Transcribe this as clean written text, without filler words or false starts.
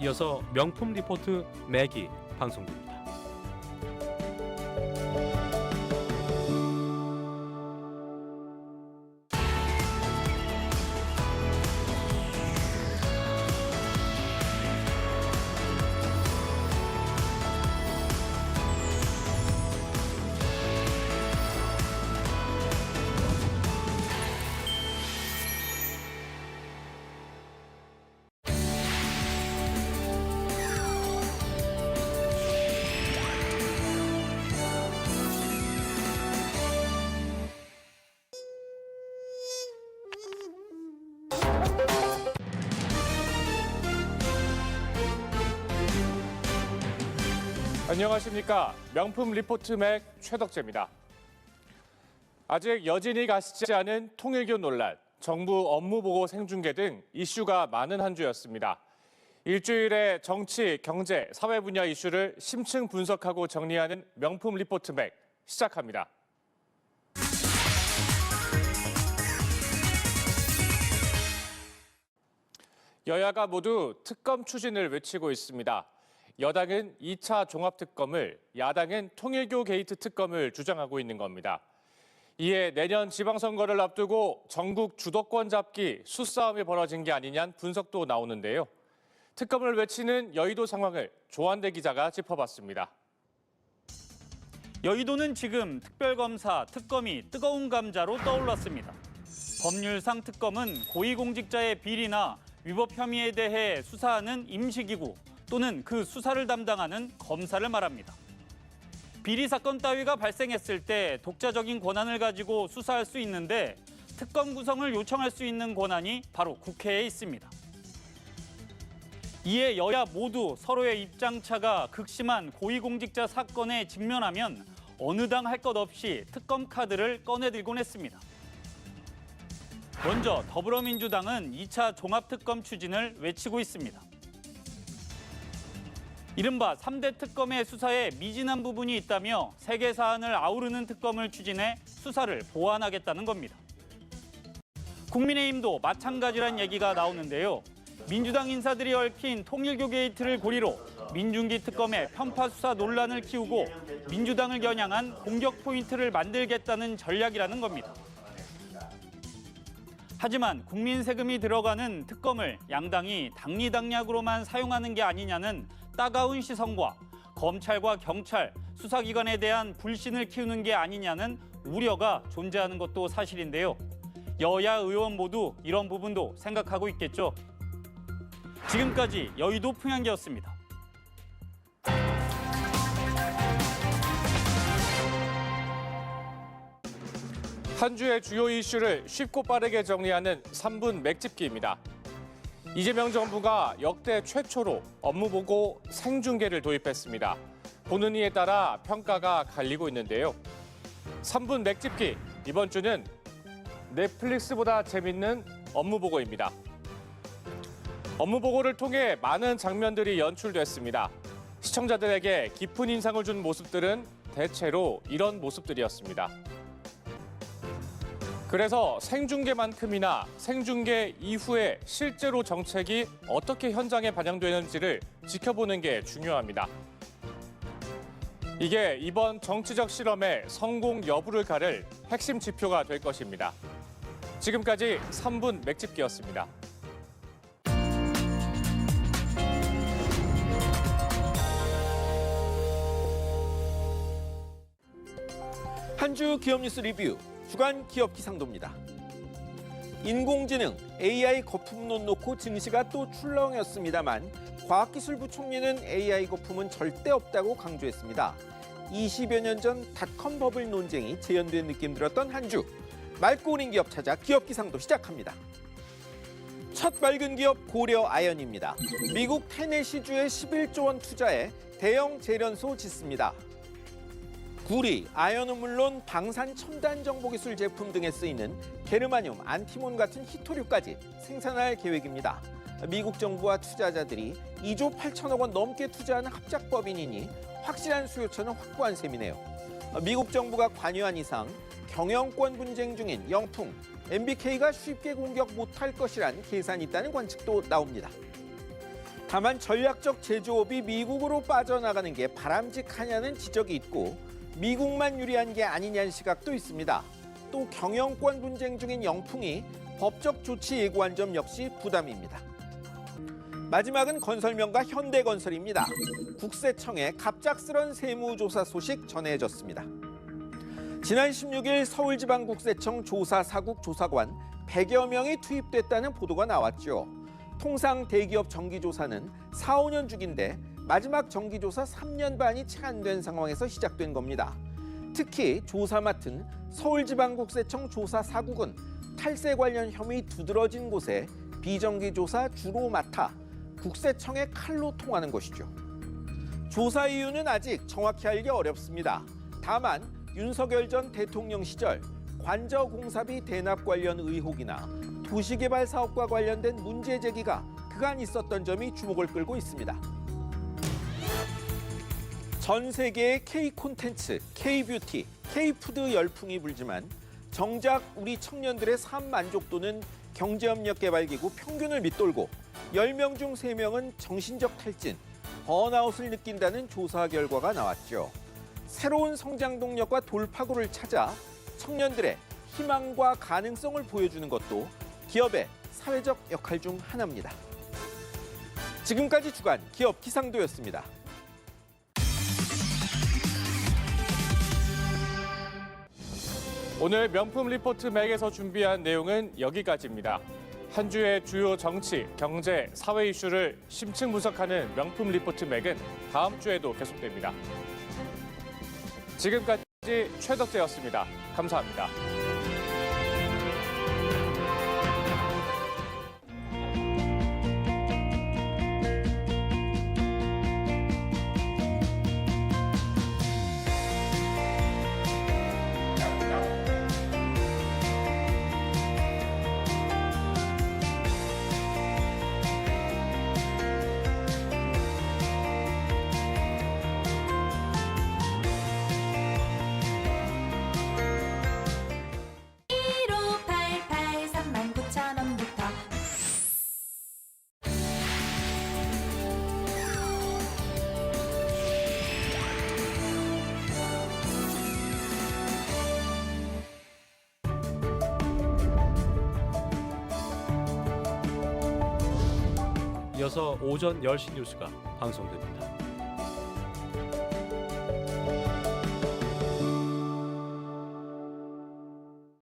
이어서 명품 리포트 맥이 방송됩니다. 안녕하십니까. 명품 리포트 맥 최덕재입니다. 아직 여진이 가시지 않은 통일교 논란, 정부 업무보고 생중계 등 이슈가 많은 한 주였습니다. 일주일의 정치, 경제, 사회 분야 이슈를 심층 분석하고 정리하는 명품 리포트 맥 시작합니다. 여야가 모두 특검 추진을 외치고 있습니다. 여당은 2차 종합특검을, 야당은 통일교 게이트 특검을 주장하고 있는 겁니다. 이에 내년 지방선거를 앞두고 전국 주도권 잡기 수싸움이 벌어진 게 아니냐는 분석도 나오는데요. 특검을 외치는 여의도 상황을 조한대 기자가 짚어봤습니다. 여의도는 지금 특별검사, 특검이 뜨거운 감자로 떠올랐습니다. 법률상 특검은 고위공직자의 비리나 위법 혐의에 대해 수사하는 임시기구 또는 그 수사를 담당하는 검사를 말합니다. 비리 사건 따위가 발생했을 때 독자적인 권한을 가지고 수사할 수 있는데 특검 구성을 요청할 수 있는 권한이 바로 국회에 있습니다. 이에 여야 모두 서로의 입장차가 극심한 고위공직자 사건에 직면하면 어느 당 할 것 없이 특검 카드를 꺼내들곤 했습니다. 먼저 더불어민주당은 2차 종합특검 추진을 외치고 있습니다. 이른바 3대 특검의 수사에 미진한 부분이 있다며 세계 사안을 아우르는 특검을 추진해 수사를 보완하겠다는 겁니다. 국민의힘도 마찬가지란 얘기가 나오는데요. 민주당 인사들이 얽힌 통일교 게이트를 고리로 민중기 특검의 편파 수사 논란을 키우고 민주당을 겨냥한 공격 포인트를 만들겠다는 전략이라는 겁니다. 하지만 국민 세금이 들어가는 특검을 양당이 당리당략으로만 사용하는 게 아니냐는 따가운 시선과 검찰과 경찰, 수사기관에 대한 불신을 키우는 게 아니냐는 우려가 존재하는 것도 사실인데요. 여야 의원 모두 이런 부분도 생각하고 있겠죠. 지금까지 여의도 풍향기였습니다. 한 주의 주요 이슈를 쉽고 빠르게 정리하는 3분 맥집기입니다. 이재명 정부가 역대 최초로 업무보고 생중계를 도입했습니다. 보는 이에 따라 평가가 갈리고 있는데요. 3분 맥집기, 이번 주는 넷플릭스보다 재밌는 업무보고입니다. 업무보고를 통해 많은 장면들이 연출됐습니다. 시청자들에게 깊은 인상을 준 모습들은 대체로 이런 모습들이었습니다. 그래서 생중계만큼이나 생중계 이후에 실제로 정책이 어떻게 현장에 반영되는지를 지켜보는 게 중요합니다. 이게 이번 정치적 실험의 성공 여부를 가를 핵심 지표가 될 것입니다. 지금까지 3분 맥집기였습니다. 한 주 기업 뉴스 리뷰 주간 기업 기상도입니다. 인공지능 AI 거품론 놓고 증시가 또 출렁였습니다만 과학기술부 총리는 AI 거품은 절대 없다고 강조했습니다. 20여 년 전 닷컴 버블 논쟁이 재현된 느낌 들었던 한 주. 맑고 오린 기업 찾아 기업 기상도 시작합니다. 첫 맑은 기업 고려 아연입니다. 미국 테네시주에 11조 원 투자해 대형 재련소 짓습니다. 구리, 아연은 물론 방산 첨단 정보기술 제품 등에 쓰이는 게르마늄, 안티몬 같은 희토류까지 생산할 계획입니다. 미국 정부와 투자자들이 2조 8천억 원 넘게 투자하는 합작법인이니 확실한 수요처는 확보한 셈이네요. 미국 정부가 관여한 이상 경영권 분쟁 중인 영풍, MBK가 쉽게 공격 못할 것이란 계산이 있다는 관측도 나옵니다. 다만 전략적 제조업이 미국으로 빠져나가는 게 바람직하냐는 지적이 있고 미국만 유리한 게 아니냐는 시각도 있습니다. 또 경영권 분쟁 중인 영풍이 법적 조치 예고한 점 역시 부담입니다. 마지막은 건설명가 현대건설입니다. 국세청의 갑작스런 세무조사 소식 전해졌습니다. 지난 16일 서울지방국세청 조사사국 조사관 100여 명이 투입됐다는 보도가 나왔죠. 통상 대기업 정기조사는 4, 5년 주기인데 마지막 정기조사 3년 반이 채 안 된 상황에서 시작된 겁니다. 특히 조사 맡은 서울지방국세청 조사사국은 탈세 관련 혐의 두드러진 곳에 비정기조사 주로 맡아 국세청의 칼로 통하는 것이죠. 조사 이유는 아직 정확히 알기 어렵습니다. 다만 윤석열 전 대통령 시절 관저공사비 대납 관련 의혹이나 도시개발 사업과 관련된 문제 제기가 그간 있었던 점이 주목을 끌고 있습니다. 전 세계의 K-콘텐츠, K-뷰티, K-푸드 열풍이 불지만 정작 우리 청년들의 삶 만족도는 경제협력개발기구 평균을 밑돌고 10명 중 3명은 정신적 탈진, 번아웃을 느낀다는 조사 결과가 나왔죠. 새로운 성장 동력과 돌파구를 찾아 청년들의 희망과 가능성을 보여주는 것도 기업의 사회적 역할 중 하나입니다. 지금까지 주간 기업 기상도였습니다. 오늘 명품 리포트 맥에서 준비한 내용은 여기까지입니다. 한 주의 주요 정치, 경제, 사회 이슈를 심층 분석하는 명품 리포트 맥은 다음 주에도 계속됩니다. 지금까지 최덕재였습니다. 감사합니다. 이어서 오전 10시 뉴스가 방송됩니다.